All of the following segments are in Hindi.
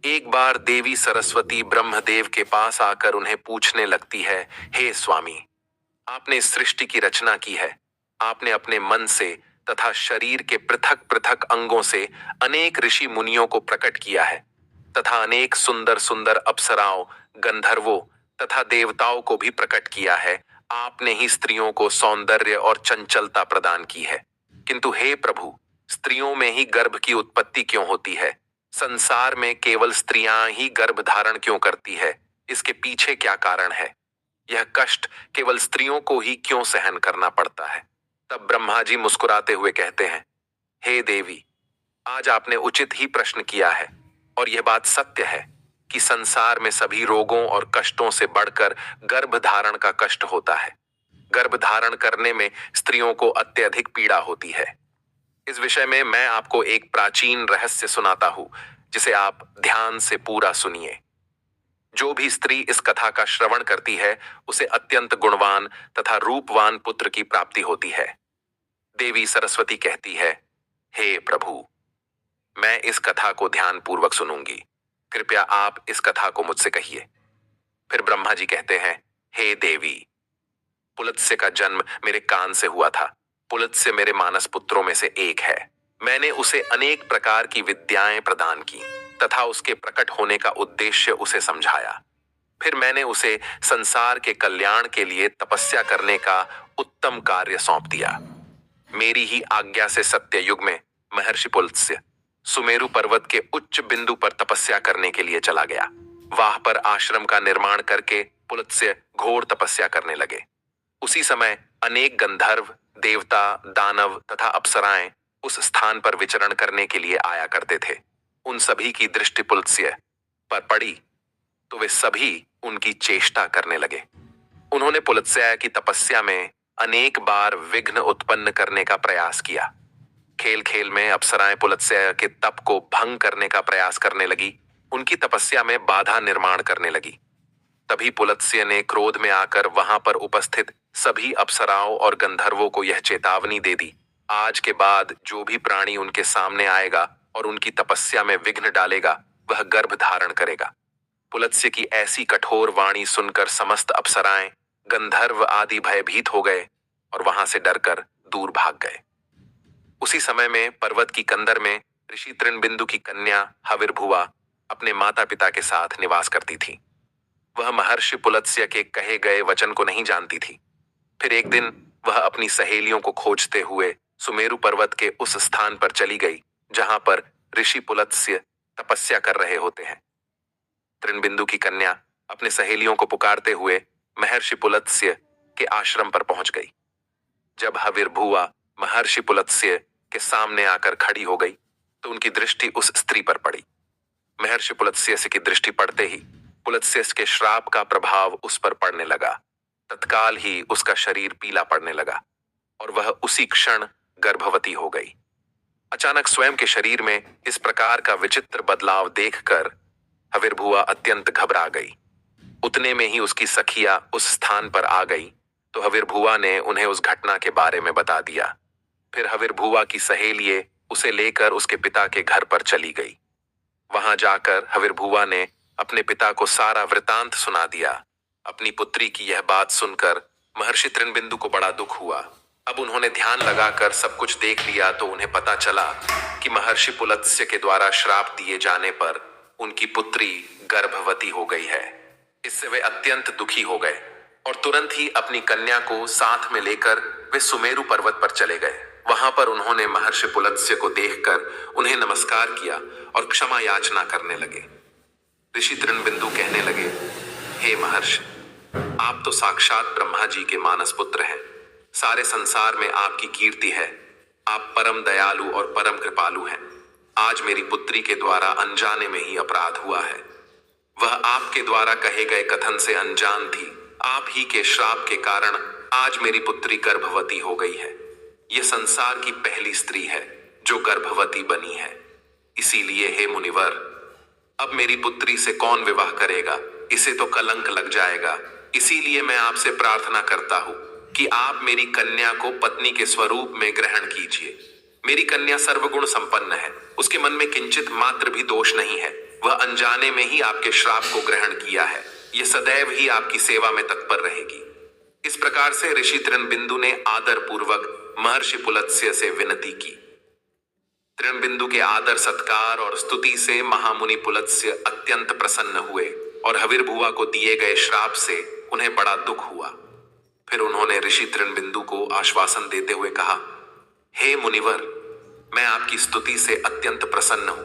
एक बार देवी सरस्वती ब्रह्मदेव के पास आकर उन्हें पूछने लगती है, हे स्वामी, आपने इस सृष्टि की रचना की है। आपने अपने मन से तथा शरीर के पृथक पृथक अंगों से अनेक ऋषि मुनियों को प्रकट किया है तथा अनेक सुंदर सुंदर अप्सराओं, गंधर्वों तथा देवताओं को भी प्रकट किया है। आपने ही स्त्रियों को सौंदर्य और चंचलता प्रदान की है। किंतु हे प्रभु, स्त्रियों में ही गर्भ की उत्पत्ति क्यों होती है? संसार में केवल स्त्रियां ही गर्भ धारण क्यों करती है? इसके पीछे क्या कारण है? यह कष्ट केवल स्त्रियों को ही क्यों सहन करना पड़ता है? तब ब्रह्मा जी मुस्कुराते हुए कहते हैं, हे देवी, आज आपने उचित ही प्रश्न किया है और यह बात सत्य है कि संसार में सभी रोगों और कष्टों से बढ़कर गर्भ धारण का कष्ट होता है। गर्भ धारण करने में स्त्रियों को अत्यधिक पीड़ा होती है। इस विषय में मैं आपको एक प्राचीन रहस्य सुनाता हूं, जिसे आप ध्यान से पूरा सुनिए। जो भी स्त्री इस कथा का श्रवण करती है, उसे अत्यंत गुणवान तथा रूपवान पुत्र की प्राप्ति होती है। देवी सरस्वती कहती है, हे प्रभु, मैं इस कथा को ध्यान पूर्वक सुनूंगी। कृपया आप इस कथा को मुझसे कहिए। फिर ब्रह्मा जी कहते हैं, हे देवी, पुलत्स्य का जन्म मेरे कान से हुआ था। पुलत्स्य मेरे मानस पुत्रों में से एक है। मैंने उसे अनेक प्रकार की विद्याएं प्रदान की तथा उसके प्रकट होने का उद्देश्य उसे समझाया। फिर मैंने उसे संसार के कल्याण के लिए तपस्या करने का उत्तम कार्य सौंप दिया। मेरी ही आज्ञा से सत्य युग में महर्षि पुलत्स्य सुमेरु पर्वत के उच्च बिंदु पर तपस्या करने के लिए चला गया। वहां पर आश्रम का निर्माण करके पुलत्स्य घोर तपस्या करने लगे। उसी समय अनेक गंधर्व, देवता, दानव तथा अप्सराएं उस स्थान पर विचरण करने के लिए आया करते थे। उन सभी की दृष्टि पुलत्स्य पर पड़ी तो वे सभी उनकी चेष्टा करने लगे। उन्होंने पुलत्स्य की तपस्या में अनेक बार विघ्न उत्पन्न करने का प्रयास किया। खेल खेल में अप्सराएं पुलत्स्य के तप को भंग करने का प्रयास करने लगी, उनकी तपस्या में बाधा निर्माण करने लगी। तभी पुलत्स्य ने क्रोध में आकर वहां पर उपस्थित सभी अप्सराओं और गंधर्वों को यह चेतावनी दे दी, आज के बाद जो भी प्राणी उनके सामने आएगा और उनकी तपस्या में विघ्न डालेगा, वह गर्भ धारण करेगा। पुलत्स्य की ऐसी कठोर वाणी सुनकर समस्त अप्सराएं, गंधर्व आदि भयभीत हो गए और वहां से डरकर दूर भाग गए। उसी समय में पर्वत की कंदर में ऋषि तृणबिंदु की कन्या हविर्भुआ अपने माता पिता के साथ निवास करती थी। वह महर्षि पुलत्स्य के कहे गए वचन को नहीं जानती थी। फिर एक दिन वह अपनी सहेलियों को खोजते हुए सुमेरु पर्वत के उस स्थान पर चली गई जहां पर ऋषि पुलत्स्य तपस्या कर रहे होते हैं। तृणबिंदु की कन्या अपने सहेलियों को पुकारते हुए महर्षि पुलत्स्य के आश्रम पर पहुंच गई। जब हविर्भुआ महर्षि पुलत्स्य के सामने आकर खड़ी हो गई तो उनकी दृष्टि उस स्त्री पर पड़ी। महर्षि पुलत्स्य की दृष्टि पड़ते ही पुलत्स्य के श्राप का प्रभाव उस पर पड़ने लगा। तत्काल ही उसका शरीर पीला पड़ने लगा और वह उसी क्षण गर्भवती हो गई। अचानक स्वयं के शरीर में इस प्रकार का विचित्र बदलाव देखकर हविर्भुआ अत्यंत घबरा गई। उतने में ही उसकी सखिया उस स्थान पर आ गई तो हविर्भुआ ने उन्हें उस घटना के बारे में बता दिया। फिर हविर्भुआ की सहेलिये उसे लेकर उसके पिता के घर पर चली गई। वहां जाकर हविर्भुआ ने अपने पिता को सारा वृतांत सुना दिया। अपनी पुत्री की यह बात सुनकर महर्षि तृणबिंदु को बड़ा दुख हुआ। अब उन्होंने ध्यान लगाकर सब कुछ देख लिया तो उन्हें पता चला कि महर्षि पुलत्स्य के द्वारा श्राप दिए जाने पर उनकी पुत्री गर्भवती हो गई है। इससे वे अत्यंत दुखी हो गए और तुरंत ही अपनी कन्या को साथ में लेकर वे सुमेरु पर्वत पर चले गए। वहां पर उन्होंने महर्षि पुलत्स्य को देखकर उन्हें नमस्कार किया और क्षमा याचना करने लगे। ऋषि तृणबिंदु कहने लगे, हे महर्षि, आप तो साक्षात ब्रह्मा जी के मानस पुत्र हैं। सारे संसार में आपकी कीर्ति है। आप परम दयालु और परम कृपालु हैं। आज मेरी पुत्री के द्वारा अनजाने में ही अपराध हुआ है। वह आपके द्वारा कहे गए कथन से अनजान थी। आप ही के श्राप के कारण आज मेरी पुत्री गर्भवती हो गई है। यह संसार की पहली स्त्री है जो गर्भवती बनी है। इसीलिए हे मुनिवर, अब मेरी पुत्री से कौन विवाह करेगा? इसे तो कलंक लग जाएगा। इसीलिए मैं आपसे प्रार्थना करता हूं कि आप मेरी कन्या को पत्नी के स्वरूप में ग्रहण कीजिए। मेरी कन्या सर्वगुण संपन्न है। उसके मन में किंचित मात्र भी दोष नहीं है। वह अनजाने में ही आपके श्राप को ग्रहण किया है। यह सदैव ही आपकी सेवा में तत्पर रहेगी। इस प्रकार से ऋषि तृणबिंदु ने आदर पूर्वक महर्षि पुलत्स्य से विनती की। तृणबिंदु के आदर सत्कार और स्तुति से महामुनि पुलत्स्य अत्यंत प्रसन्न हुए और हविर्भुआ को दिए गए श्राप से उन्हें बड़ा दुख हुआ। फिर उन्होंने ऋषि तृणबिंदु को आश्वासन देते हुए कहा, हे मुनिवर, मैं आपकी स्तुति से अत्यंत प्रसन्न हूं।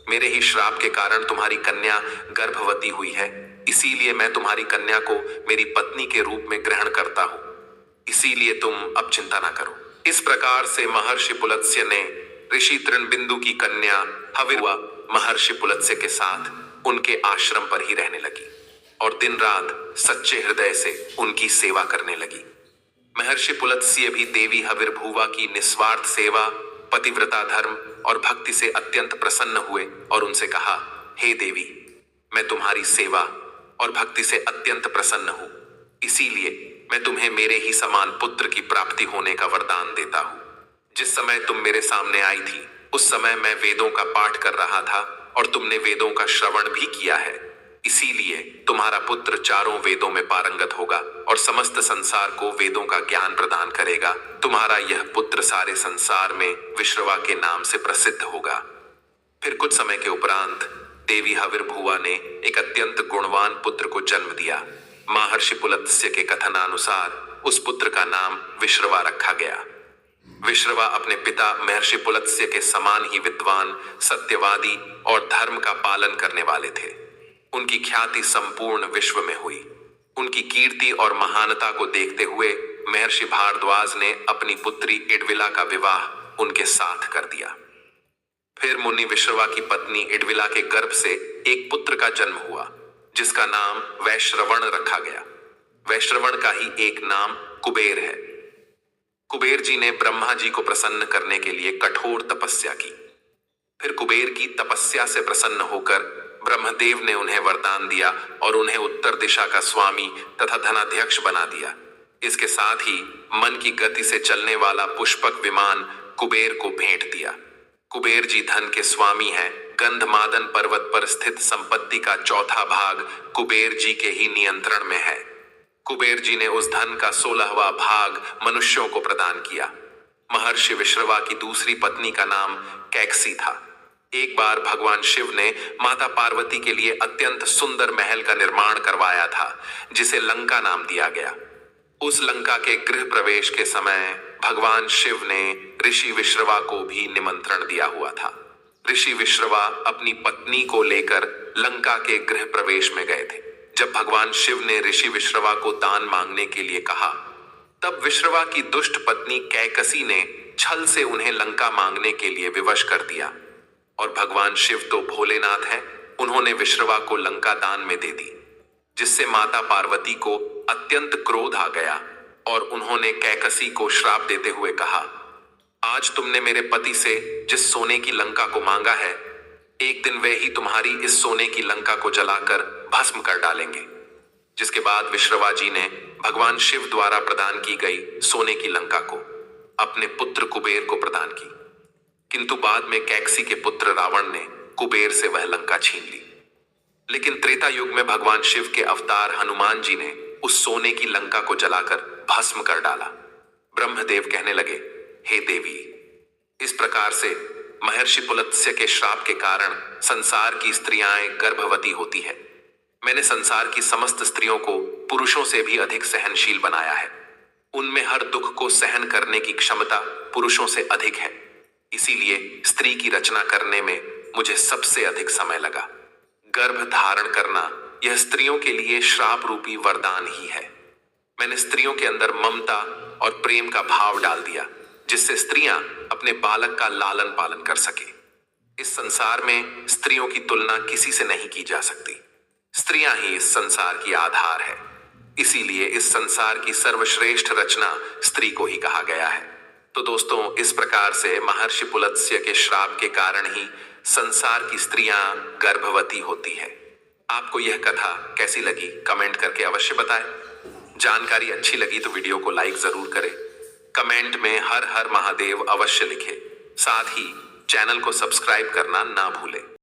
मेरे ही श्राप के कारण तुम्हारी कन्या गर्भवती हुई है, इसीलिए मैं तुम्हारी कन्या को मेरी पत्नी के रूप में ग्रहण करता हूं। इसीलिए तुम अब चिंता ना करो। इस प्रकार से महर्षि पुलत्स्य ने ऋषि तृणबिंदु की कन्या हविर्भुआ महर्षि पुलत्स्य के साथ उनके आश्रम पर ही रहने लगी और दिन रात सच्चे हृदय से उनकी सेवा करने लगी। महर्षि पुलत्स्य भी देवी हविर्भुआ की निस्वार्थ सेवा, पतिव्रता धर्म और भक्ति से अत्यंत प्रसन्न हुए और उनसे कहा, हे देवी, मैं तुम्हारी सेवा और भक्ति से अत्यंत प्रसन्न हूं, इसीलिए मैं तुम्हें मेरे ही समान पुत्र की प्राप्ति होने का वरदान देता हूं। जिस समय तुम मेरे सामने आई थी उस समय मैं वेदों का पाठ कर रहा था और तुमने वेदों का श्रवण भी किया है, इसीलिए तुम्हारा पुत्र चारों वेदों में पारंगत होगा और समस्त संसार को वेदों का ज्ञान प्रदान करेगा। तुम्हारा यह पुत्र सारे संसार में विश्रवा के नाम से प्रसिद्ध होगा। फिर कुछ समय के उपरांत देवी हविर्भुआ ने एक अत्यंत गुणवान पुत्र को जन्म दिया। महर्षि पुलत्स्य के कथनानुसार उस पुत्र का नाम विश्रवा रखा गया। विश्रवा अपने पिता महर्षि पुलत्स्य के समान ही विद्वान, सत्यवादी और धर्म का पालन करने वाले थे। उनकी ख्याति संपूर्ण विश्व में हुई। उनकी कीर्ति और महानता को देखते हुए महर्षि भारद्वाज ने अपनी पुत्री इडविला का विवाह उनके साथ कर दिया। फिर मुनि विश्रवा की पत्नी इडविला के गर्भ से एक पुत्र का जन्म हुआ जिसका नाम वैश्रवण रखा गया। वैश्रवण का ही एक नाम कुबेर है। कुबेर जी ने ब्रह्मा जी को प्रसन्न करने के लिए कठोर तपस्या की। फिर कुबेर की तपस्या से प्रसन्न होकर ब्रह्मदेव ने उन्हें वरदान दिया और उन्हें उत्तर दिशा का स्वामी तथा धनाध्यक्ष बना दिया। इसके साथ ही मन की गति से चलने वाला पुष्पक विमान कुबेर को भेंट दिया। कुबेर जी धन के स्वामी हैं। गंधमादन पर्वत पर स्थित संपत्ति का चौथा भाग कुबेर जी के ही नियंत्रण में है। कुबेर जी ने उस धन का 16वां भाग मनुष्यों को प्रदान किया। महर्षि विश्रवा की दूसरी पत्नी का नाम कैकसी था। एक बार भगवान शिव ने माता पार्वती के लिए अत्यंत सुंदर महल का निर्माण करवाया था जिसे लंका नाम दिया गया। उस लंका के गृह प्रवेश के समय भगवान शिव ने ऋषि विश्रवा को भी निमंत्रण दिया हुआ था। ऋषि विश्रवा अपनी पत्नी को लेकर लंका के गृह प्रवेश में गए थे। जब भगवान शिव ने ऋषि विश्रवा को दान मांगने के लिए कहा, तब विश्रवा की दुष्ट पत्नी कैकसी ने छल से उन्हें लंका मांगने के लिए विवश कर दिया। और भगवान शिव तो भोलेनाथ हैं, उन्होंने विश्रवा को लंका दान में दे दी, जिससे माता पार्वती को अत्यंत क्रोध आ गया और उन्होंने कैकसी को श्राप देते हुए कहा, आज तुमने मेरे पति से जिस सोने की लंका को मांगा है, एक दिन वे ही तुम्हारी इस सोने की लंका को जलाकर भस्म कर डालेंगे। जिसके बाद विश्रवा जी ने भगवान शिव द्वारा प्रदान की गई सोने की लंका को अपने पुत्र कुबेर को प्रदान की, किंतु बाद में कैकसी के पुत्र रावण ने कुबेर से वह लंका छीन ली। लेकिन त्रेता युग में भगवान शिव के अवतार हनुमान जी ने उस सोने की लंका को जलाकर भस्म कर डाला। ब्रह्मदेव कहने लगे, हे देवी, इस प्रकार से महर्षि पुलत्स्य के श्राप के कारण संसार की स्त्रियां गर्भवती होती है। मैंने संसार की समस्त स्त्रियों को पुरुषों से भी अधिक सहनशील बनाया है। उनमें हर दुख को सहन करने की क्षमता पुरुषों से अधिक है। इसीलिए स्त्री की रचना करने में मुझे सबसे अधिक समय लगा। गर्भ धारण करना यह स्त्रियों के लिए श्राप रूपी वरदान ही है। मैंने स्त्रियों के अंदर ममता और प्रेम का भाव डाल दिया, जिससे स्त्रियां अपने बालक का लालन पालन कर सके। इस संसार में स्त्रियों की तुलना किसी से नहीं की जा सकती। स्त्रियां ही इस संसार की आधार है। इसीलिए इस संसार की सर्वश्रेष्ठ रचना स्त्री को ही कहा गया है। तो दोस्तों, इस प्रकार से महर्षि पुलत्स्य के श्राप के कारण ही संसार की स्त्रियां गर्भवती होती है। आपको यह कथा कैसी लगी कमेंट करके अवश्य बताएं। जानकारी अच्छी लगी तो वीडियो को लाइक जरूर करें। कमेंट में हर हर महादेव अवश्य लिखें। साथ ही चैनल को सब्सक्राइब करना ना भूलें।